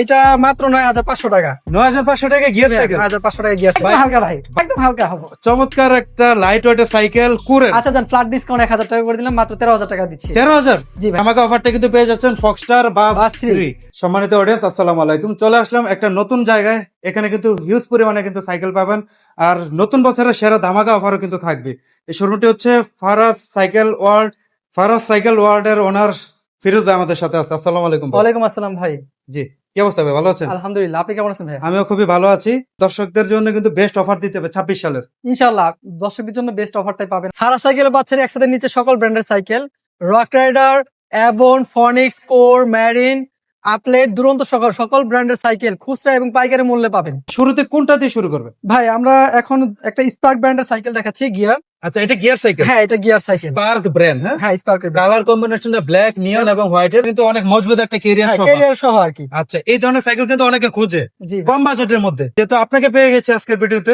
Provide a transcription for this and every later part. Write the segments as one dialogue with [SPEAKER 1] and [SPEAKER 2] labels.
[SPEAKER 1] এটা মাত্র ৯৫০০ টাকা।
[SPEAKER 2] ৯৫০০ টাকা গিয়ার সাইকেল।
[SPEAKER 1] ৯৫০০ টাকা গিয়ার সাইকেল। হালকা ভাই, একদম হালকা হবে।
[SPEAKER 2] চমৎকার একটা লাইট ওয়েটের সাইকেল কুরের।
[SPEAKER 1] আচ্ছা যান, ফ্ল্যাট ডিসকাউন্ট ১০০০ টাকা করে দিলাম, মাত্র ১৩০০০ টাকা দিচ্ছি।
[SPEAKER 2] ১৩,০০০।
[SPEAKER 1] জি ভাই।
[SPEAKER 2] আমাকে অফারটা কিন্তু পেয়ে যাচ্ছেন ফক্সস্টার বাস
[SPEAKER 1] বাস
[SPEAKER 2] 3।
[SPEAKER 1] 3।
[SPEAKER 2] সম্মানিত অডিয়েন্স, আসসালামু আলাইকুম। চলে আসলাম একটা নতুন জায়গায়। এখানে কিন্তু হিউজ পরিমাণে কিন্তু সাইকেল পাবেন, আর নতুন বছরের সেরা ধামাকা অফারও কিন্তু থাকবে। এই শোরুমটি হচ্ছে Faraz cycle world. Faraz cycle world এর ওনার ফিরোজ ভাই আমাদের সাথে আছে। আসসালামু আলাইকুম ভাই।
[SPEAKER 1] ওয়ালাইকুম আসসালাম ভাই।
[SPEAKER 2] জি, কি অবস্থা ভাই, ভালো আছেন?
[SPEAKER 1] আলহামদুলিল্লাহ, আপনি কেমন আছেন ভাই?
[SPEAKER 2] আমিও খুবই ভালো আছি। দর্শকদের জন্য কিন্তু বেস্ট অফার দিতে হবে ২৬ সালের।
[SPEAKER 1] ইনশাআল্লাহ দর্শকদের জন্য বেস্ট অফারটাই পাবেন। ফারাজ সাইকেল পাচ্ছেন একসাথে নিচে সকল ব্র্যান্ডের cycle, rock rider, Avon, Phoenix, Core, Marin, আপলেট, দুরন্ত সকল ব্র্যান্ডের সাইকেল খুচরা এবং পাইকারি মূল্যে পাবেন।
[SPEAKER 2] শুরুতে কোনটা দিয়ে শুরু করবেন?
[SPEAKER 1] ভাই আমরা এখন একটা স্পার্ক ব্র্যান্ডের সাইকেল দেখাচ্ছি, গিয়ার।
[SPEAKER 2] আচ্ছা, এটা গিয়ার সাইকেল।
[SPEAKER 1] হ্যাঁ, এটা গিয়ার সাইকেল।
[SPEAKER 2] Spark brand.
[SPEAKER 1] হ্যাঁ, স্পার্কের
[SPEAKER 2] কালার কম্বিনেশনটা ব্ল্যাক, নিয়ন এবং হোয়াইট এর, কিন্তু অনেক মজবুত একটা কেরিয়ার সহ।
[SPEAKER 1] ক্যারিয়ার সহ আর কি।
[SPEAKER 2] আচ্ছা, এই ধরনের সাইকেল কিন্তু অনেকে খোঁজে
[SPEAKER 1] জি
[SPEAKER 2] কম বাজেটের মধ্যে, যেহেতু আপনাকে পেয়ে গেছে আজকের ভিডিওতে।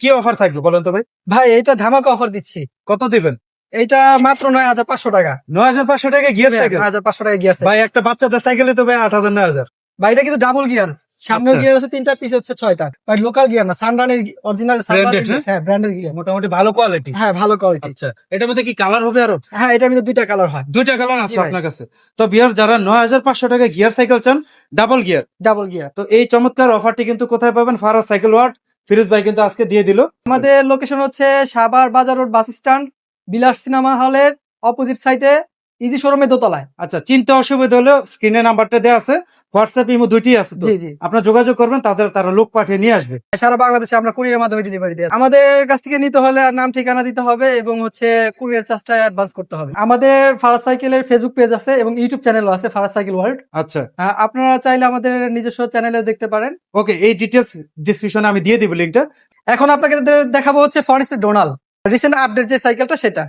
[SPEAKER 2] কি অফার থাকবে বলেন তো ভাই?
[SPEAKER 1] ভাই, এটা ধামাকা অফার দিচ্ছি।
[SPEAKER 2] কত দিবেন?
[SPEAKER 1] এটা মাত্র ৯৫০০ টাকা।
[SPEAKER 2] ৯৫০০ টাকা গিয়ার সাইকেল।
[SPEAKER 1] ৯৫০০ টাকা গিয়ার সাইকেল।
[SPEAKER 2] ভাই একটা বাচ্চাদের সাইকেলে তো ভাই ৮,০০০ ৯,০০০।
[SPEAKER 1] ভাই এটা কিন্তু ডাবল গিয়ার, সামনে
[SPEAKER 2] আচ্ছা।
[SPEAKER 1] গিয়ার আছে ৩টা, পিছে হচ্ছে 6টা। ভাই লোকাল গিয়ার না, সানরানের অরিজিনাল
[SPEAKER 2] Branded,
[SPEAKER 1] হ্যাঁ ব্র্যান্ডের গিয়ার।
[SPEAKER 2] মোটামুটি ভালো কোয়ালিটি।
[SPEAKER 1] হ্যাঁ, ভালো কোয়ালিটি।
[SPEAKER 2] আচ্ছা, এটার মধ্যে কি কালার হবে আরো?
[SPEAKER 1] হ্যাঁ, এটার মধ্যে 2টা কালার হয়।
[SPEAKER 2] দুইটা কালার আছে
[SPEAKER 1] জি ভাই।
[SPEAKER 2] আপনার কাছে। তো বিয়ার, যারা ৯৫০০ টাকা গিয়ার সাইকেল চান, ডাবল গিয়ার,
[SPEAKER 1] ডাবল গিয়ার।
[SPEAKER 2] তো এই চমৎকার অফারটি কিন্তু কোথায় পাবেন? Faraz cycle world. ফিরোজ ভাই কিন্তু আজকে দিয়ে দিল।
[SPEAKER 1] আমাদের লোকেশন হচ্ছে সাভার বাজার রোড বাস স্ট্যান্ড, বিলাস সিনেমা হলের অপোজিট সাইডে, ইজি শোরুমের দোতলায়।
[SPEAKER 2] আচ্ছা, চিন্তা অসুবিধা হলে স্ক্রিনে নাম্বারটা দেওয়া আছে, হোয়াটসঅ্যাপ ইমো দুইটি আছে তো।
[SPEAKER 1] জি জি।
[SPEAKER 2] আপনারা যোগাযোগ করবেন, তারা লোক পাঠিয়ে নিয়ে আসবে।
[SPEAKER 1] সারা বাংলাদেশে আমরা কুরিয়ারের মাধ্যমে ডেলিভারি দিই। আমাদের কাছ থেকে নিতে হলে আর নাম ঠিকানা দিতে হবে এবং হচ্ছে কুরিয়ার চার্জটা অ্যাডভান্স করতে হবে। আমাদের ফারাজ সাইকেলের ফেসবুক পেজ আছে এবং ইউটিউব চ্যানেলও আছে, ফারাজ সাইকেল ওয়ার্ল্ড।
[SPEAKER 2] আচ্ছা,
[SPEAKER 1] আপনারা চাইলে আমাদের নিজস্ব চ্যানেলে দেখতে পারেন।
[SPEAKER 2] ওকে, এই ডিটেলস ডিসক্রিপশনে আমি দিয়ে দিব লিংকটা।
[SPEAKER 1] এখন আপনাকে দেখাবো হচ্ছে ফনিক্সের ডোনাল, রিসেন্ট আপডেট যে সাইকেলটা সেটা।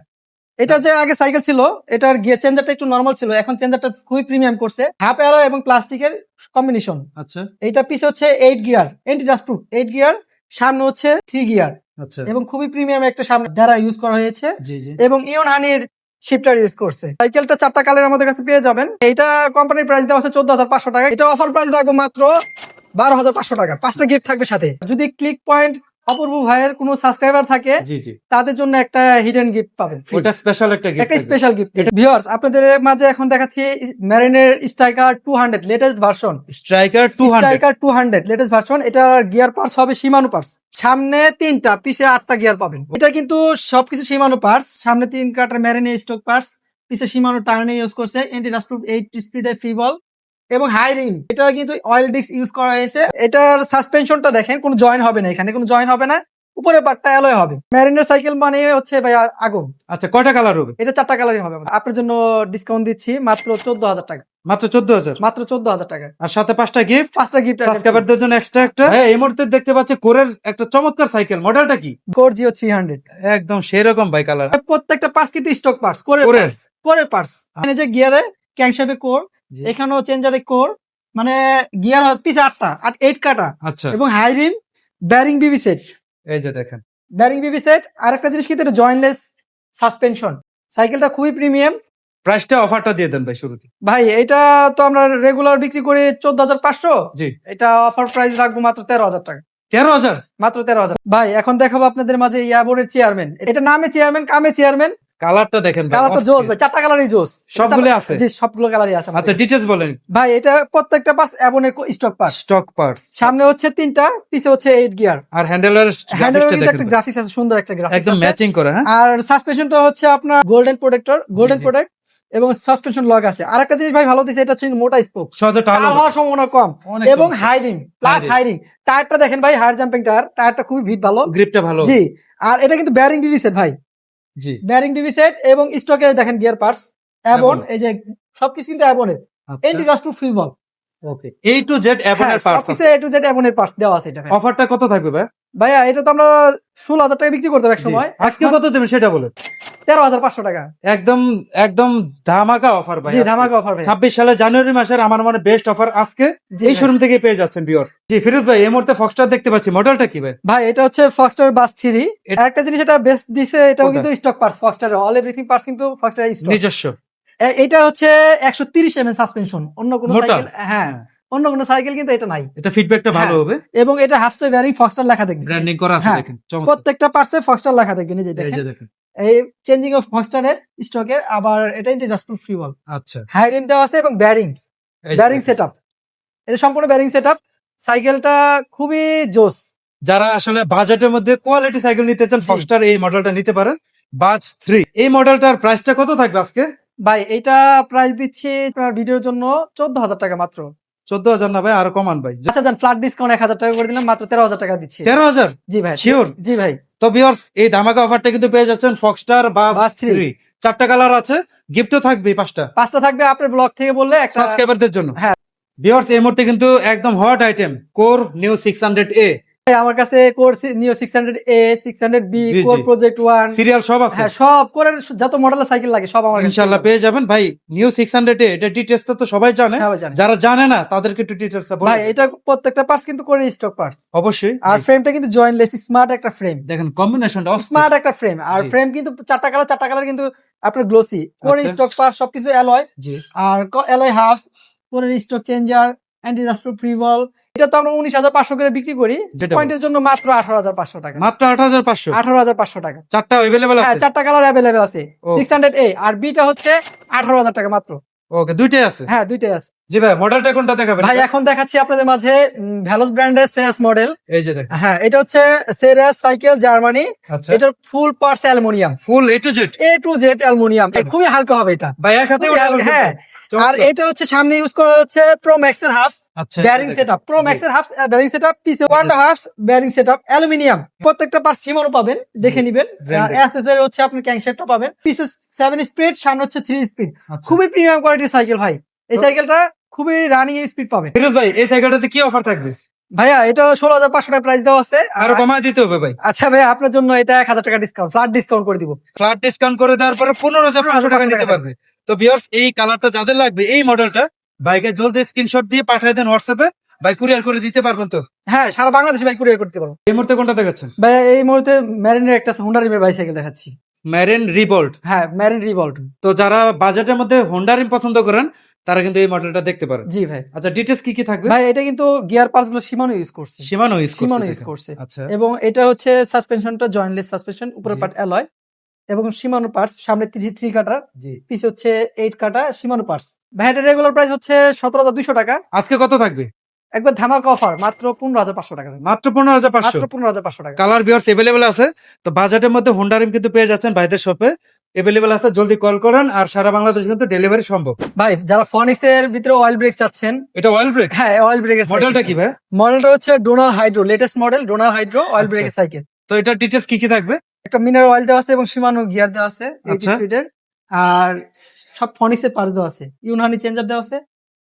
[SPEAKER 1] এটা যে আগে সাইকেল ছিল, এটার গিয়ার চেঞ্জারটা একটু নরমাল ছিল, এখন চেঞ্জারটা খুবই প্রিমিয়াম করছে, হাফ অ্যালয় এবং প্লাস্টিকের কম্বিনেশন।
[SPEAKER 2] আচ্ছা
[SPEAKER 1] এইটা পিছে হচ্ছে 8 gear, anti dust proof 8 gear, সামনে হচ্ছে 3 গিয়ার
[SPEAKER 2] আচ্ছা।
[SPEAKER 1] এবং খুবই প্রিমিয়াম একটা সামনে দ্বারা ইউজ করা হয়েছে
[SPEAKER 2] জি জি।
[SPEAKER 1] এবং ইয়ন হানির শিফটার ইউজ করছে। সাইকেলটা 4টা কালার আমাদের কাছে পেয়ে যাবেন। এটা কোম্পানির প্রাইস দেওয়া আছে ১৪৫০০ টাকা। এটা অফার প্রাইস রাখবো মাত্র ১২৫০০ টাকা। 5টা গিফট থাকবে সাথে। যদি ক্লিক পয়েন্ট অপূর্ব ভাইয়ের কোনো সাবস্ক্রাইবার থাকে,
[SPEAKER 2] জি জি,
[SPEAKER 1] তাদের জন্য একটা হিডেন গিফট পাবেন, free।
[SPEAKER 2] ওটা স্পেশাল একটা গিফট।
[SPEAKER 1] একটা স্পেশাল গিফট। ভিউয়ার্স, আপনাদের মাঝে এখন দেখাচ্ছি ম্যারিনের striker 200 latest version.
[SPEAKER 2] Striker 200।
[SPEAKER 1] Striker 200 latest version. এটা গিয়ার পার্টস হবে শিমানো পার্টস। সামনে 3টা, পিছে 8টা গিয়ার পাবেন। এটা কিন্তু সবকিছু শিমানো পার্টস। সামনে 3 কাটার ম্যারিনের স্টক পার্টস, পিছে শিমানো টার্নে ইউজ করছে, এন্টি ডাস্ট প্রুফ 8 স্পিডের ফ্রি বল এবং হাই রিম। এটা কিন্তু অয়েল ডিস্ক ইউজ করা হয়েছে। এটার সাসপেনশনটা দেখেন, কোনো জয়েন হবে না, এখানে কোনো জয়েন হবে না, উপরে পার্টটা অ্যালয় হবে। ম্যারিনের সাইকেল মানে হচ্ছে ভাই আগুন।
[SPEAKER 2] আচ্ছা, কয়টা কালার হবে?
[SPEAKER 1] এটা 4টা কালারই হবে। আপনার জন্য ডিসকাউন্ট দিচ্ছি মাত্র ১৪০০০ টাকা।
[SPEAKER 2] মাত্র ১৪,০০০।
[SPEAKER 1] মাত্র ১৪০০০ টাকা।
[SPEAKER 2] আর সাথে 5টা গিফট।
[SPEAKER 1] 5টা গিফট
[SPEAKER 2] সাবস্ক্রাইবারদের জন্য এক্সট্রা একটা। হ্যাঁ, এই মুহূর্তে দেখতে পাচ্ছি কোরের একটা চমৎকার সাইকেল। মডেলটা কি?
[SPEAKER 1] কোর জিও 300।
[SPEAKER 2] একদম সেরকম ভাই কালার।
[SPEAKER 1] প্রত্যেকটা পার্টস কিন্তু স্টক পার্টস,
[SPEAKER 2] কোরের।
[SPEAKER 1] কোরের পার্টস। এখানে যে গিয়ারে ক্যাংশাপে কোর,
[SPEAKER 2] জি।
[SPEAKER 1] এখানেও চেঞ্জারে কোর, মানে গিয়ার পিছে 8টা, 8 কাটা
[SPEAKER 2] আচ্ছা,
[SPEAKER 1] এবং হাই রিম, ব্যারিং বিবি সেট।
[SPEAKER 2] এই যে দেখেন।
[SPEAKER 1] ব্যারিং বিবি সেট। আরেকটা জিনিস কিন্তু এটা জয়েন্টলেস সাসপেনশন। সাইকেলটা খুবই প্রিমিয়াম।
[SPEAKER 2] প্রাইসটা অফারটা দিয়ে দেন ভাই শুরুতে।
[SPEAKER 1] ভাই এটা তো আমরা রেগুলার বিক্রি করি ১৪৫০০।
[SPEAKER 2] জি।
[SPEAKER 1] এটা অফার প্রাইস রাখবো মাত্র ১৩০০০ টাকা।
[SPEAKER 2] ১৩,০০০।
[SPEAKER 1] মাত্র ১৩০০০। ভাই এখন দেখাবো আপনাদের মাঝে ইয়াবোর্ডের চেয়ারম্যান। এটা নামে চেয়ারম্যান, কামে চেয়ারম্যান।
[SPEAKER 2] কালারটা দেখেন ভাই,
[SPEAKER 1] কালারটা জোস ভাই, 4টা কালারই জোস।
[SPEAKER 2] সবগুলো আছে?
[SPEAKER 1] জি, সবগুলো কালারই আছে আমাদের
[SPEAKER 2] আচ্ছা,
[SPEAKER 1] কাছে।
[SPEAKER 2] ডিটেইলস বলেন।
[SPEAKER 1] ভাই এটা প্রত্যেকটা পার্টস অ্যাবনের স্টক পার্টস।
[SPEAKER 2] Stock parts.
[SPEAKER 1] সামনে হচ্ছে 3টা, পিছে হচ্ছে 8 গিয়ার।
[SPEAKER 2] আর হ্যান্ডেলের
[SPEAKER 1] হ্যান্ডেলের
[SPEAKER 2] গ্রাফিক্সটা
[SPEAKER 1] কিন্তু একটা
[SPEAKER 2] দেখেন,
[SPEAKER 1] গ্রাফিক্স আছে, সুন্দর একটা গ্রাফিক্স
[SPEAKER 2] একদম
[SPEAKER 1] আছে।
[SPEAKER 2] ম্যাচিং করা। হ্যাঁ,
[SPEAKER 1] আর সাসপেনশনটা হচ্ছে আপনার গোল্ডেন প্রোটেক্টর, গোল্ডেন
[SPEAKER 2] জি।
[SPEAKER 1] প্রোটেক্ট এবং সাসপেনশন লক আছে। আরেকটা জিনিস ভাই ভালো দিছে, এটা হচ্ছে মোটা স্পোক,
[SPEAKER 2] সহজে টাল
[SPEAKER 1] টাল হওয়ার সম্ভাবনা কম
[SPEAKER 2] অনেক
[SPEAKER 1] এবং
[SPEAKER 2] চমৎকার।
[SPEAKER 1] High rim plus
[SPEAKER 2] rim।
[SPEAKER 1] High rim. টায়ারটা দেখেন ভাই, হায়ার জাম্পিং টায়ারটা খুবই ভিট ভালো।
[SPEAKER 2] গ্রিপটা ভালো।
[SPEAKER 1] জি। আর এটা কিন্তু ব্যারিং বিবি সেট ভাই,
[SPEAKER 2] জি।
[SPEAKER 1] ব্যারিং বিবি সেট এবং স্টকে দেখেন গিয়ার পার্টস অ্যাবন।
[SPEAKER 2] Avon।
[SPEAKER 1] এই যে সবকিছু কিন্তু অ্যাবনের,
[SPEAKER 2] আচ্ছা,
[SPEAKER 1] anti dust proof free ball.
[SPEAKER 2] Okay. A to Z অ্যাপনের পার্টস।
[SPEAKER 1] সবকিছু এ টু জেড অ্যাবনের পার্টস দেওয়া আছে এটা ভাই।
[SPEAKER 2] অফারটা কত থাকবে ভাই?
[SPEAKER 1] ভাইয়া এটা তো আমরা ১৬০০০ টাকা বিক্রি করতাম এক
[SPEAKER 2] জি।
[SPEAKER 1] সময়,
[SPEAKER 2] আজকে কত দেবেন সেটা বলেন।
[SPEAKER 1] ১৩৫০০ টাকা।
[SPEAKER 2] একদম একদম ধামাকা অফার ভাই।
[SPEAKER 1] জি, ধামাকা অফার ভাই।
[SPEAKER 2] 26 সালের জানুয়ারি মাসের আমার মনে বেস্ট অফার আজকে
[SPEAKER 1] জি
[SPEAKER 2] এই
[SPEAKER 1] ভাই।
[SPEAKER 2] শোরুম থেকে পেয়ে যাচ্ছেন ভিউয়ার্স। জি ফিরোজ ভাই, এই মুহূর্তে ফক্সটার দেখতে পাচ্ছি, মডেলটা কি ভাই?
[SPEAKER 1] ভাই এটা হচ্ছে ফক্সটার বাস 3। একটা জিনিস এটা বেস্ট দিছে, এটাও
[SPEAKER 2] কোনটা?
[SPEAKER 1] কিন্তু স্টক পার্টস। ফক্সটার অল এভরিথিং পার্টস কিন্তু ফক্সটার স্টক।
[SPEAKER 2] নিজস্ব।
[SPEAKER 1] এটা হচ্ছে 130 mm সাসপেনশন, অন্য কোন
[SPEAKER 2] মোটা?
[SPEAKER 1] সাইকেল। হ্যাঁ, অন্য কোনো সাইকেল কিন্তু এটা নাই।
[SPEAKER 2] এটা ফিডব্যাকটা ভালো
[SPEAKER 1] হ্যাঁ।
[SPEAKER 2] হবে।
[SPEAKER 1] এবং এটা হাফস্টার বেয়ারিং ফক্সটার লেখা দেখবেন,
[SPEAKER 2] ব্র্যান্ডিং করা আছে
[SPEAKER 1] হ্যাঁ,
[SPEAKER 2] দেখেন, চমৎকার।
[SPEAKER 1] প্রত্যেকটা পার্টসে ফক্সটার লেখা দেখবেন, এই যে
[SPEAKER 2] এই
[SPEAKER 1] দেখেন
[SPEAKER 2] যে দেখেন,
[SPEAKER 1] এই চেঞ্জিং অফ ফক্সটারের স্টকের, আবার এটা ইন্টারজাস্টফুল ফ্রি বল,
[SPEAKER 2] আচ্ছা
[SPEAKER 1] হাই রিম দেওয়া আছে এবং ব্যারিং
[SPEAKER 2] এই যে
[SPEAKER 1] ব্যারিং
[SPEAKER 2] দেখেন।
[SPEAKER 1] সেটআপ, এটা সম্পূর্ণ ব্যারিং সেটআপ। সাইকেলটা খুবই জোস।
[SPEAKER 2] যারা আসলে বাজেটের মধ্যে কোয়ালিটি সাইকেল নিতে চান,
[SPEAKER 1] জি।
[SPEAKER 2] ফক্সটার এই মডেলটা নিতে পারেন। বাজ 3 এই মডেলটার প্রাইসটা কত থাকবে আজকে?
[SPEAKER 1] ভাই এইটা প্রাইস দিচ্ছি আপনার ভিডিওর জন্য 14,000 টাকা মাত্র।
[SPEAKER 2] 14,000 না ভাই, আরো কমান ভাই।
[SPEAKER 1] আচ্ছা যান, ফ্ল্যাট ডিসকাউন্ট 1,000 টাকা করে দিলাম, মাত্র 13,000 টাকা দিচ্ছি।
[SPEAKER 2] 13,000
[SPEAKER 1] জি ভাই,
[SPEAKER 2] Sure?
[SPEAKER 1] জি ভাই।
[SPEAKER 2] তো ভিউয়ার্স, এই ধামাকা অফারটা কিন্তু পেয়ে যাচ্ছেন ফক্সটার বাজ
[SPEAKER 1] বাজ 3।
[SPEAKER 2] 3। 4টা কালার আছে, গিফটও থাকবে 5টা
[SPEAKER 1] 5টা থাকবে আপনার ব্লগ থেকে বললে একটা।
[SPEAKER 2] সাবস্ক্রাইবারদের জন্য।
[SPEAKER 1] হ্যাঁ।
[SPEAKER 2] ভিউয়ার্স, এই মুহূর্তে কিন্তু একদম hot item core new 600A
[SPEAKER 1] ভাই, আমার কাছে কোর নিও 600A, 600B,
[SPEAKER 2] জি,
[SPEAKER 1] কোর
[SPEAKER 2] জি।
[SPEAKER 1] প্রজেক্ট 1,
[SPEAKER 2] সিরিয়াল সব আছে
[SPEAKER 1] হ্যাঁ সব কোরের যত মডেলের সাইকেল লাগে সব আমার কাছে
[SPEAKER 2] ইনশাআল্লাহ পেয়ে যাবেন ভাই। নিউ 600A এটা ডিটেইলসটা তো সবাই জানে,
[SPEAKER 1] সবাই জানে।
[SPEAKER 2] যারা জানে না তাদেরকে একটু ডিটেইলসটা বলুন।
[SPEAKER 1] ভাই এটা প্রত্যেকটা পার্টস কিন্তু কোরের স্টক পার্টস,
[SPEAKER 2] অবশ্যই।
[SPEAKER 1] আর ফ্রেমটা কিন্তু জয়েন্টলেস স্মার্ট একটা ফ্রেম,
[SPEAKER 2] দেখেন কম্বিনেশনটা
[SPEAKER 1] স্মার্ট একটা ফ্রেম, আর
[SPEAKER 2] জি।
[SPEAKER 1] ফ্রেম কিন্তু চারটা কালার কিন্তু আপনার গ্লোসি, কোরের
[SPEAKER 2] আচ্ছা।
[SPEAKER 1] স্টক পার্টস সবকিছু অ্যালয়,
[SPEAKER 2] জি
[SPEAKER 1] আর অ্যালয় হাফ, কোরের স্টক চেঞ্জার, অ্যান্টি রাস্ট্রো ফ্রি বল। এটা তো আমরা 19,500 করে বিক্রি করি,
[SPEAKER 2] যেটা
[SPEAKER 1] পয়েন্টের জন্য মাত্র 18,500 টাকা।
[SPEAKER 2] মাত্র 8,500।
[SPEAKER 1] 18,500 টাকা।
[SPEAKER 2] চারটা अवेलेबल
[SPEAKER 1] হ্যাঁ,
[SPEAKER 2] আছে।
[SPEAKER 1] চারটা কালার অ্যাভেলেবেল আছে।
[SPEAKER 2] Okay.
[SPEAKER 1] 600A আর বিটা হচ্ছে 18,000 টাকা মাত্র।
[SPEAKER 2] ওকে, দুইটাই আছে।
[SPEAKER 1] হ্যাঁ, দুইটাই আছে।
[SPEAKER 2] জি ভাই, মডেলটা কোনটা দেখাবেন?
[SPEAKER 1] ভাই এখন দেখাচ্ছি আপনাদের মাঝে ভ্যালোস ব্র্যান্ডের সেরাস মডেল।
[SPEAKER 2] এই যে দেখেন।
[SPEAKER 1] হ্যাঁ, এটা হচ্ছে সেরাস সাইকেল জার্মানি।
[SPEAKER 2] আচ্ছা,
[SPEAKER 1] এটার full parts aluminium,
[SPEAKER 2] full A to Z
[SPEAKER 1] A to Z aluminium, খুবই হালকা হবে এটা।
[SPEAKER 2] ভাই, এক হাতে
[SPEAKER 1] হ্যাঁ, আর এটা হচ্ছে সামনে ইউজ করা হচ্ছে প্রো ম্যাক্স এর হাফস
[SPEAKER 2] আচ্ছা
[SPEAKER 1] ব্যারিং সেটআপ, প্রো ম্যাক্স এর হাফস ব্যারিং সেটআপ, পিছে ওয়ান হাফস ব্যারিং সেটআপ অ্যালুমিনিয়াম। প্রত্যেকটা পার্ট সীমানো পাবেন, দেখে নিবেন।
[SPEAKER 2] Branded.
[SPEAKER 1] অ্যাসেসরি হচ্ছে আপনি ক্যাংশেটটা পাবেন, পিছে 7 স্পিড, সামনে হচ্ছে 3 স্পিড।
[SPEAKER 2] আচ্ছা।
[SPEAKER 1] খুবই প্রিমিয়াম কোয়ালিটির সাইকেল ভাই। এই সাইকেলটা খুবই রানিং স্পিড পাবেন।
[SPEAKER 2] ফিরোজ ভাই, এই সাইকেলটাতে কি অফার থাকবে?
[SPEAKER 1] ভাইয়া এটা 16,500 টাকা প্রাইস দেওয়া আছে।
[SPEAKER 2] আরো কমায় দিতে হবে ভাই।
[SPEAKER 1] আচ্ছা ভাই, আপনার জন্য এটা 1,000 টাকা ডিসকাউন্ট, ফ্ল্যাট ডিসকাউন্ট করে দিব।
[SPEAKER 2] ফ্ল্যাট ডিসকাউন্ট করে দেওয়ার পরে 15,500 টাকা নিতে পারবে। তো ভিউয়ার্স, এই কালারটা যাদের লাগবে, এই মডেলটা ভাইকে জলদি স্ক্রিনশট দিয়ে পাঠিয়ে দেন হোয়াটসঅ্যাপে, ভাই কুরিয়ার করে দিতে পারবেন তো?
[SPEAKER 1] হ্যাঁ, সারা বাংলাদেশে ভাই কুরিয়ার করতে পারবো।
[SPEAKER 2] এই মুহূর্তে কোনটা দেখাচ্ছেন?
[SPEAKER 1] ভাই এই মুহূর্তে ম্যারিনের একটা হোন্ডা রিমের বাইসাইকেল দেখাচ্ছি।
[SPEAKER 2] Marin Revolt.
[SPEAKER 1] হ্যাঁ, ম্যারিন রিভল্ট।
[SPEAKER 2] তো যারা বাজেটের মধ্যে হোন্ডা রিম পছন্দ করেন তারা কিন্তু এই মডেলটা দেখতে পারেন।
[SPEAKER 1] জি ভাই।
[SPEAKER 2] আচ্ছা, ডিটেইলস কি কি থাকবে?
[SPEAKER 1] ভাই এটা কিন্তু গিয়ার পার্টস গুলো সীমানো ইউজ করছে,
[SPEAKER 2] সীমানো ইউজ
[SPEAKER 1] সীমানো
[SPEAKER 2] করছে
[SPEAKER 1] ইউজ
[SPEAKER 2] দেখেন।
[SPEAKER 1] করছে।
[SPEAKER 2] আচ্ছা,
[SPEAKER 1] এবং এটা হচ্ছে সাসপেনশনটা জয়েন্টলেস সাসপেনশন, উপরের
[SPEAKER 2] জি।
[SPEAKER 1] পার্ট অ্যালয় এবং সীমানো পার্টস, সামনে 3 কাটার,
[SPEAKER 2] জি।
[SPEAKER 1] পিছে হচ্ছে 8 কাটা সীমানো পার্টস। ভাই এটা রেগুলার প্রাইস হচ্ছে 17,200 টাকা।
[SPEAKER 2] আজকে কত থাকবে?
[SPEAKER 1] একবার ধামাকা অফার, মাত্র 15,500 টাকা।
[SPEAKER 2] মাত্র 15,500।
[SPEAKER 1] মাত্র 15,500 টাকা।
[SPEAKER 2] কালার ভিউয়ার্স अवेलेबल আছে। তো বাজেটের মধ্যে হোন্ডা রিম কিন্তু পেয়ে যাচ্ছেন ভাইদের শপে, अवेलेबल আছে। জলদি কল করেন, আর সারা বাংলাদেশে কিন্তু ডেলিভারি সম্ভব।
[SPEAKER 1] ভাই যারা ফনিক্স এর ভিতরে অয়েল ব্রেক চাচ্ছেন,
[SPEAKER 2] এটা অয়েল ব্রেক
[SPEAKER 1] হ্যাঁ অয়েল ব্রেকের
[SPEAKER 2] মডেলটা কি ভাই?
[SPEAKER 1] মডেলটা হচ্ছে ডোনার হাইড্রো, লেটেস্ট মডেল ডোনার হাইড্রো অয়েল
[SPEAKER 2] আচ্ছা।
[SPEAKER 1] ব্রেকের সাইকেল।
[SPEAKER 2] তো এটা ডিটেইলস কি কি থাকবে?
[SPEAKER 1] একটা মিনারেল অয়েল দেওয়া আছে এবং সীমানো গিয়ার দেওয়া আছে 8
[SPEAKER 2] আচ্ছা।
[SPEAKER 1] স্পিডের, আর সব ফনিক্স এর পার্টস দেওয়া আছে, ইউনহানি চেঞ্জার দেওয়া আছে,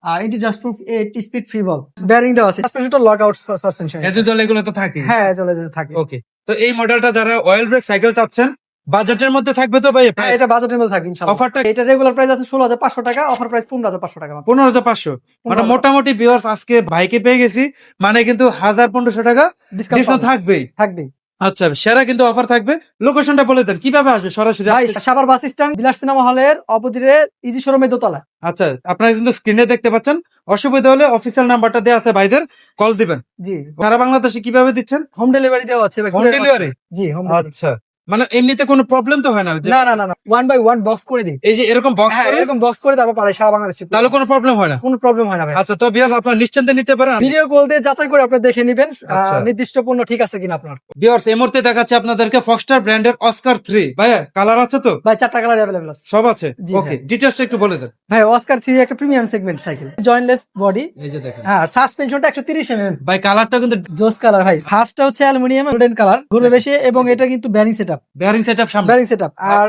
[SPEAKER 1] আর এটি জাস্ট প্রুফ 8 স্পিড ফ্রি বল ব্যারিং দেওয়া আছে। সাসপেনশনটা লক আউট সাসপেনশন,
[SPEAKER 2] এত দল এগুলো তো থাকে।
[SPEAKER 1] হ্যাঁ চলে যেতে থাকে।
[SPEAKER 2] ওকে, তো এই মডেলটা যারা অয়েল ব্রেক সাইকেল চাচ্ছেন, বাজেটের মধ্যে থাকবে তো ভাই?
[SPEAKER 1] হ্যাঁ এটা বাজেটের মধ্যে থাকে ইনশাআল্লাহ।
[SPEAKER 2] অফারটা
[SPEAKER 1] এটা রেগুলার প্রাইস আছে 16,500 টাকা, অফার প্রাইস 15,500 টাকা মাত্র।
[SPEAKER 2] 15,500। মানে
[SPEAKER 1] 15,500
[SPEAKER 2] মোটামুটি ভিউয়ার্স আজকে ভাইকে পেয়ে গেছি, মানে কিন্তু 1,000-1,500 টাকা ডিসকাউন্ট থাকবেই।
[SPEAKER 1] থাকবে।
[SPEAKER 2] আচ্ছা, সেরা কিন্তু অফার থাকবে। লোকেশনটা বলে দেন, কিভাবে আসবে সরাসরি?
[SPEAKER 1] ভাই সাভার বাস স্ট্যান্ড, বিলাস সিনেমা হলের অপোজিটে ইজি শোরুমের দোতলা।
[SPEAKER 2] আচ্ছা, আপনারা কিন্তু স্ক্রিনে দেখতে পাচ্ছেন। অসুবিধা হলে অফিসিয়াল নাম্বারটা দেওয়া আছে ভাইদের, কল দিবেন।
[SPEAKER 1] জি,
[SPEAKER 2] সারা বাংলাদেশে কিভাবে দিচ্ছেন?
[SPEAKER 1] হোম ডেলিভারি দেওয়া আছে ভাই।
[SPEAKER 2] Home delivery?
[SPEAKER 1] জি, হোম ডেলিভারি।
[SPEAKER 2] আচ্ছা, মানে এমনিতে কোনো প্রবলেম তো হয় না যে
[SPEAKER 1] না না না না, 1 বাই 1 বক্স করে দিই।
[SPEAKER 2] এই যে এরকম বক্স
[SPEAKER 1] হ্যাঁ
[SPEAKER 2] করে,
[SPEAKER 1] এরকম বক্স করে তারপর পারে সারা বাংলাদেশে,
[SPEAKER 2] তাহলে কোনো প্রবলেম হয় না?
[SPEAKER 1] কোনো প্রবলেম হয় না ভাই।
[SPEAKER 2] আচ্ছা, তো ভিউয়ার্স আপনারা নিশ্চিন্তে নিতে পারেন।
[SPEAKER 1] ভিডিও কল দিয়ে যাচাই করে আপনি দেখে নেবেন
[SPEAKER 2] আচ্ছা।
[SPEAKER 1] নির্দিষ্ট পণ্য ঠিক আছে কিনা আপনার।
[SPEAKER 2] ভিউয়ার্স, এই মুহূর্তে দেখাচ্ছে আপনাদেরকে ফক্সটার ব্র্যান্ডের অস্কার 3। ভাইয়া কালার আছে তো?
[SPEAKER 1] ভাই 4টা কালার अवेलेबल আছে।
[SPEAKER 2] সব আছে?
[SPEAKER 1] জি,
[SPEAKER 2] ওকে,
[SPEAKER 1] হ্যাঁ।
[SPEAKER 2] ডিটেইলসটা একটু বলে দেন।
[SPEAKER 1] ভাই অস্কার 3 একটা premium segment cycle, jointless body,
[SPEAKER 2] এই যে দেখেন
[SPEAKER 1] হ্যাঁ সাসপেনশনটা 130 mm।
[SPEAKER 2] ভাই, কালারটা কিন্তু
[SPEAKER 1] জোস কালার ভাই, হাফটা হচ্ছে অ্যালুমিনিয়াম গোল্ডেন কালার, ঘুরে বেশি, এবং এটা কিন্তু ব্যারিং সেটআপ,
[SPEAKER 2] বেয়ারিং সেটআপ সামনে।
[SPEAKER 1] ব্যারিং সেটআপ, আর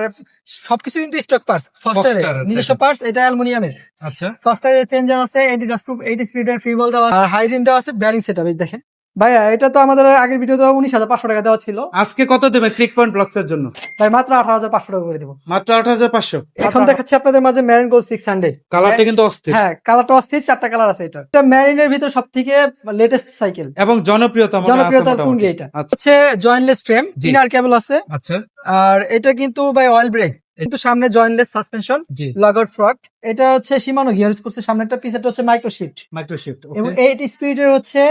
[SPEAKER 1] সবকিছু কিন্তু স্টক পার্টস, ফার্স্টারের
[SPEAKER 2] Foxter,
[SPEAKER 1] নিজস্ব
[SPEAKER 2] দেখেন।
[SPEAKER 1] পার্টস, এটা অ্যালুমিনিয়ামের।
[SPEAKER 2] আচ্ছা,
[SPEAKER 1] ফার্স্টারের চেঞ্জার আছে, এন্টি ডাস্ট প্রুফ 8 স্পিডের ফ্রি বল দেওয়া, আর হাই রিম দেওয়া আছে, ব্যারিং সেটআপ। এই দেখেন ভাইয়া, এটা তো আমাদের আগের ভিডিওতে 19,500 টাকা দেওয়া ছিল,
[SPEAKER 2] আজকে কত দেবেন ক্লিক পয়েন্ট ব্লগসের জন্য?
[SPEAKER 1] ভাই মাত্র 18,500 টাকা করে দেবো।
[SPEAKER 2] মাত্র 8,500।
[SPEAKER 1] এখন দেখাচ্ছি আপনাদের মাঝে ম্যারিন গোল্ড 600।
[SPEAKER 2] কালারটা কিন্তু অস্থির
[SPEAKER 1] হ্যাঁ কালারটা অস্থির, 4টা কালার আছে। এটা ম্যারিনের ভিতর সব থেকে লেটেস্ট সাইকেল,
[SPEAKER 2] এবং জনপ্রিয়তা
[SPEAKER 1] জনপ্রিয়তার তুঙ্গে। এটা
[SPEAKER 2] আচ্ছা,
[SPEAKER 1] হচ্ছে জয়েন্টলেস ফ্রেম,
[SPEAKER 2] জি।
[SPEAKER 1] ইনার কেবল আছে,
[SPEAKER 2] আচ্ছা,
[SPEAKER 1] আর এটা কিন্তু ভাই অয়েল ব্রেক, কিন্তু সামনে জয়েন্টলেস সাসপেনশন,
[SPEAKER 2] জি
[SPEAKER 1] লগআউট ফ্রক। এটা হচ্ছে শিমানো গিয়ার ইউজ করছে, সামনে একটা পিছেরটা হচ্ছে মাইক্রো শিফট
[SPEAKER 2] মাইক্রোশিফট।
[SPEAKER 1] এবং 8 স্পিডের হচ্ছে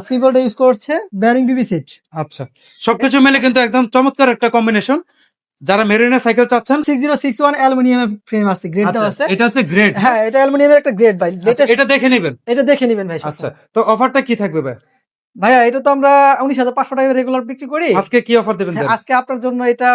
[SPEAKER 1] ফ্রি ভোল্টেজ ইউজ করছে, বেয়ারিং বিবি সিট।
[SPEAKER 2] আচ্ছা, সবকিছু মিলে কিন্তু একদম চমৎকার একটা কম্বিনেশন। যারা মেরিনা সাইকেল চাচ্ছেন,
[SPEAKER 1] 6061 অ্যালুমিনিয়ামের ফ্রেম আছে, গ্রেড
[SPEAKER 2] আচ্ছা,
[SPEAKER 1] আছে।
[SPEAKER 2] এটা হচ্ছে গ্রেড।
[SPEAKER 1] হ্যাঁ, এটা অ্যালুমিনিয়ামের একটা গ্রেড ভাই,
[SPEAKER 2] আচ্ছা,
[SPEAKER 1] লেটেস্ট।
[SPEAKER 2] এটা দেখে নেবেন।
[SPEAKER 1] এটা দেখে নেবেন ভাই।
[SPEAKER 2] আচ্ছা, তো অফারটা কি থাকবে ভাই?
[SPEAKER 1] ভাইয়া এটা তো আমরা 19,500 টাকা রেগুলার বিক্রি করি।
[SPEAKER 2] আজকে কি অফার দেবেন?
[SPEAKER 1] হ্যাঁ, আজকে আপনার জন্য এটা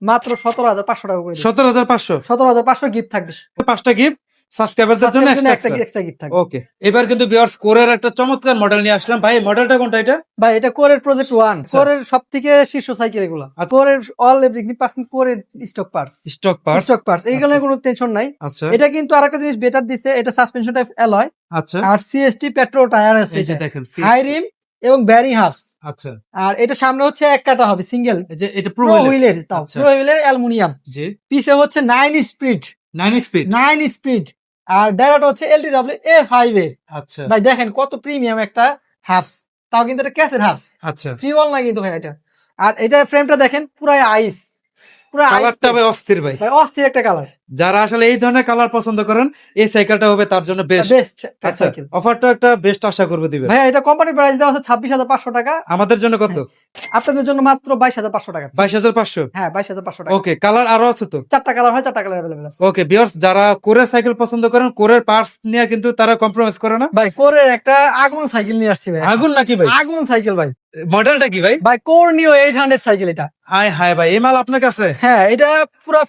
[SPEAKER 1] মাত্র 17,500 টাকা করে দিচ্ছি।
[SPEAKER 2] 17,500।
[SPEAKER 1] 17,500 গিফট থাকবে।
[SPEAKER 2] 5টা গিফট সাবস্ক্রাইবারদের জন্য
[SPEAKER 1] একটা গিফট থাকবে।
[SPEAKER 2] ওকে, এবার কিন্তু ভিউয়ার্স কোরের একটা চমৎকার মডেল নিয়ে আসলাম। ভাই মডেলটা কোনটা এটা?
[SPEAKER 1] ভাই এটা কোরের প্রজেক্ট 1,
[SPEAKER 2] আচ্ছা।
[SPEAKER 1] কোরের সবথেকে শীর্ষ সাইকেল এগুলো।
[SPEAKER 2] আচ্ছা।
[SPEAKER 1] কোরের অল এভরিথিং পার্সেন্ট কোরের স্টক পার্টস।
[SPEAKER 2] Stock parts.
[SPEAKER 1] এইগুলো
[SPEAKER 2] আচ্ছা।
[SPEAKER 1] কোনো টেনশন নাই।
[SPEAKER 2] আচ্ছা
[SPEAKER 1] এটা কিন্তু আরেকটা জিনিস বেটার দিছে, এটা সাসপেনশনটা অ্যালয়
[SPEAKER 2] আচ্ছা,
[SPEAKER 1] আর সিএসটি পেট্রোল টায়ার আছে,
[SPEAKER 2] এই যে দেখেন
[SPEAKER 1] হাই রিম এবং ব্যারিং হাফস।
[SPEAKER 2] আচ্ছা,
[SPEAKER 1] আর এটা সামনে হচ্ছে এক কাটা হবে সিঙ্গেল
[SPEAKER 2] এই যে এটা প্রো
[SPEAKER 1] প্রো হুইলের, তাও
[SPEAKER 2] আচ্ছা।
[SPEAKER 1] প্রো হুইলের অ্যালুমিনিয়াম।
[SPEAKER 2] জি,
[SPEAKER 1] পিছে হচ্ছে 9 স্পিড
[SPEAKER 2] 9 স্পিড।
[SPEAKER 1] 9 স্পিড আর ডায়রাটা হচ্ছে এলটিডব্লিউ A5 এর।
[SPEAKER 2] আচ্ছা
[SPEAKER 1] ভাই দেখেন কত প্রিমিয়াম একটা হাফস, তাও কিন্তু এটা ক্যাসের হাফস,
[SPEAKER 2] আচ্ছা,
[SPEAKER 1] ফ্রি ওয়াল না কিন্তু ভাই এটা। আর এটা ফ্রেমটা দেখেন পুরাই আইস, পুরা
[SPEAKER 2] কালারটা ভাই অস্থির ভাই।
[SPEAKER 1] ভাই অস্থির একটা কালার।
[SPEAKER 2] যারা আসলে এই ধরনের কালার পছন্দ করেন, এই সাইকেলটা হবে তার জন্য বেস্ট।
[SPEAKER 1] বেস্ট
[SPEAKER 2] আচ্ছা,
[SPEAKER 1] সাইকেল।
[SPEAKER 2] অফারটা একটা বেস্ট আশা করবে দিবেন।
[SPEAKER 1] ভাই এটা কোম্পানির প্রাইস দেওয়া আছে 26,500 টাকা,
[SPEAKER 2] আমাদের জন্য কত?
[SPEAKER 1] আপনাদের জন্য মাত্র 22,500 টাকা।
[SPEAKER 2] 22,500।
[SPEAKER 1] হ্যাঁ, 22,500 টাকা।
[SPEAKER 2] ওকে, কালার আরো আছে তো?
[SPEAKER 1] 4টা কালার হয়, 4টা কালার अवेलेबल আছে।
[SPEAKER 2] ওকে ভিউয়ার্স, যারা কোরের সাইকেল পছন্দ করেন, কোরের পার্টস নিয়ে কিন্তু তারা কম্প্রোমাইজ করে না।
[SPEAKER 1] ভাই কোরের একটা আগুন সাইকেল নিয়ে আসছি ভাই।
[SPEAKER 2] আগুন নাকি ভাই?
[SPEAKER 1] আগুন সাইকেল ভাই।
[SPEAKER 2] মডেলটা কি ভাই?
[SPEAKER 1] ভাই কোর নিও 800 সাইকেল এটা।
[SPEAKER 2] হাই হাই ভাই, এই মাল আপনার কাছে?
[SPEAKER 1] হ্যাঁ, এটা পুরো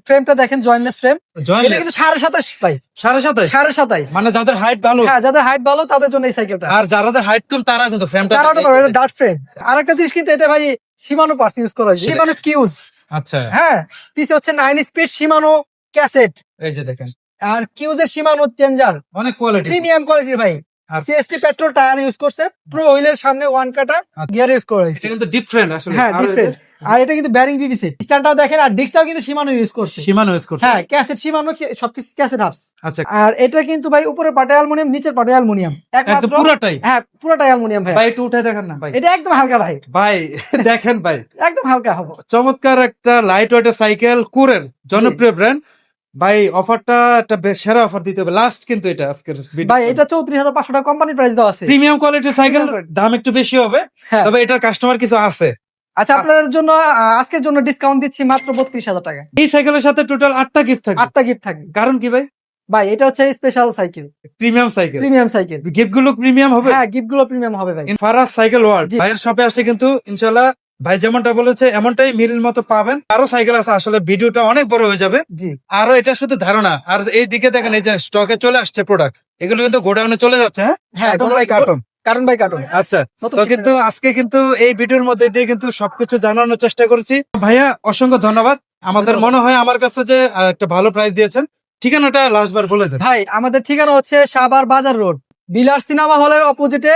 [SPEAKER 1] ফ্রেমটা দেখেন জয়েন্টলেস ফ্রেম। এটা
[SPEAKER 2] জয়েন্টলেস
[SPEAKER 1] কিন্তু 27.5 ভাই,
[SPEAKER 2] 27.5।
[SPEAKER 1] 27.5।
[SPEAKER 2] মানে যাদের হাইট ভালো,
[SPEAKER 1] হ্যাঁ, যাদের হাইট ভালো তাদের জন্য এই সাইকেলটা।
[SPEAKER 2] আর যাদের হাইট কম তারা কিন্তু ফ্রেমটা
[SPEAKER 1] তারা তো এটা ডার্ট ফ্রেম। আরেকটা জিনিস কিন্তু এটা ভাই শিমানো পার্টস ইউজ করা হয়েছে, শিমানো কিউজ।
[SPEAKER 2] আচ্ছা,
[SPEAKER 1] হ্যাঁ, পিছে হচ্ছে 9 স্পিড শিমানো ক্যাসেট
[SPEAKER 2] এই যে দেখেন
[SPEAKER 1] আর কিউজের শিমানো চেঞ্জার,
[SPEAKER 2] অনেক কোয়ালিটি।
[SPEAKER 1] প্রিমিয়াম কোয়ালিটির ভাই।
[SPEAKER 2] আর-
[SPEAKER 1] সিএসটি পেট্রোল টায়ার ইউজ করছে, প্রো হুইলের সামনে ওয়ান কাটা গিয়ার ইউজ করা হয়েছে।
[SPEAKER 2] এটা কিন্তু ডিফারেন্ট আসলে।
[SPEAKER 1] হ্যাঁ,
[SPEAKER 2] আর
[SPEAKER 1] ডিফারেন্ট। আর এটা কিন্তু ব্যারিং বিবিসি স্ট্যান্ডটাও দেখেন, আর ডিস্কটাও কিন্তু শিমানো ইউজ করছে।
[SPEAKER 2] সীমানো ইউজ করছে।
[SPEAKER 1] হ্যাঁ, ক্যাসেট শিমানো, সবকিছু ক্যাসেট হাফস।
[SPEAKER 2] আচ্ছা,
[SPEAKER 1] আর এটা কিন্তু ভাই উপরের পাটে অ্যালুমিনিয়াম, নিচের পাটে অ্যালুমিনিয়াম,
[SPEAKER 2] একদম
[SPEAKER 1] একমাত্র।
[SPEAKER 2] পুরাটাই।
[SPEAKER 1] হ্যাঁ, পুরোটাই অ্যালুমিনিয়াম ভাই।
[SPEAKER 2] ভাই একটু উঠে দেখেন না ভাই।
[SPEAKER 1] এটা একদম হালকা ভাই,
[SPEAKER 2] ভাই দেখেন ভাই,
[SPEAKER 1] একদম হালকা হবে।
[SPEAKER 2] চমৎকার একটা লাইট ওয়েটের সাইকেল, কোরের জনপ্রিয় ব্র্যান্ড। ভাই অফারটা একটা সেরা অফার দিতে হবে লাস্ট, কিন্তু এটা আজকের
[SPEAKER 1] ভাই এটা 34,500 টাকা কোম্পানির প্রাইস দেওয়া আছে।
[SPEAKER 2] প্রিমিয়াম কোয়ালিটির সাইকেল,
[SPEAKER 1] Premium quality।
[SPEAKER 2] দাম একটু বেশি হবে,
[SPEAKER 1] হ্যাঁ।
[SPEAKER 2] তবে এটার কাস্টমার কিছু আছে।
[SPEAKER 1] আচ্ছা, আপনাদের জন্য আজকের জন্য ডিসকাউন্ট দিচ্ছি মাত্র 32,000 টাকা।
[SPEAKER 2] এই সাইকেলের সাথে টোটাল 8টা গিফট থাকবে।
[SPEAKER 1] 8টা গিফট থাকবে।
[SPEAKER 2] কারণ কি ভাই?
[SPEAKER 1] ভাই এটা হচ্ছে special cycle,
[SPEAKER 2] premium cycle,
[SPEAKER 1] premium cycle.
[SPEAKER 2] Gift গুলো প্রিমিয়াম হবে।
[SPEAKER 1] হ্যাঁ, গিফট গুলো প্রিমিয়াম হবে ভাই।
[SPEAKER 2] ফারাজ সাইকেল ওয়ার্ল্ড
[SPEAKER 1] জি।
[SPEAKER 2] ভাইয়ের শপে আসলে কিন্তু ইনশাল্লাহ ভাই যেমনটা বলেছে এমনটাই মিলের মতো পাবেন। আরো সাইকেল আছে, আসলে ভিডিওটা অনেক বড় হয়ে যাবে।
[SPEAKER 1] জি,
[SPEAKER 2] আরো এটা শুধু ধারণা। আর এই দিকে দেখেন, এই যে স্টকে চলে আসছে প্রোডাক্ট, এগুলো কিন্তু গোডাউনে চলে যাচ্ছে। হ্যাঁ
[SPEAKER 1] হ্যাঁ,
[SPEAKER 2] carton by carton.
[SPEAKER 1] Carton by carton.
[SPEAKER 2] আচ্ছা,
[SPEAKER 1] নতুন
[SPEAKER 2] তো
[SPEAKER 1] শিক্ষা-
[SPEAKER 2] কিন্তু আজকে কিন্তু এই ভিডিওর মধ্যে দিয়ে কিন্তু সবকিছু জানানোর চেষ্টা করেছি। ভাইয়া অসংখ্য ধন্যবাদ। আমাদের
[SPEAKER 1] ধন্যবাদ।
[SPEAKER 2] মনে হয় আমার কাছে যে একটা ভালো প্রাইস দিয়েছেন। ঠিকানাটা লাস্ট বার বলে দেন।
[SPEAKER 1] ভাই আমাদের ঠিকানা হচ্ছে সাভার বাজার রোড, বিলার সিনেমা হলের অপোজিটে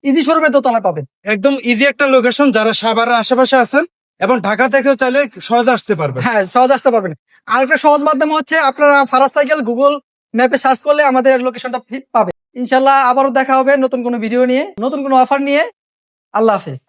[SPEAKER 1] ইজি শোরুমের দোতলায় পাবেন।
[SPEAKER 2] একদম ইজি একটা লোকেশন, যারা সাভারের আশেপাশে আছেন এবং ঢাকা থেকেও চাইলে সহজে আসতে পারবেন।
[SPEAKER 1] হ্যাঁ, সহজ আসতে পারবেন। আর একটা সহজ মাধ্যম হচ্ছে আপনারা ফারাজ সাইকেল গুগল ম্যাপে সার্চ করলে আমাদের লোকেশনটা পাবেন। ইনশাল্লাহ আবারও দেখা হবে নতুন কোনো ভিডিও নিয়ে, নতুন কোনো অফার নিয়ে। আল্লাহ হাফেজ।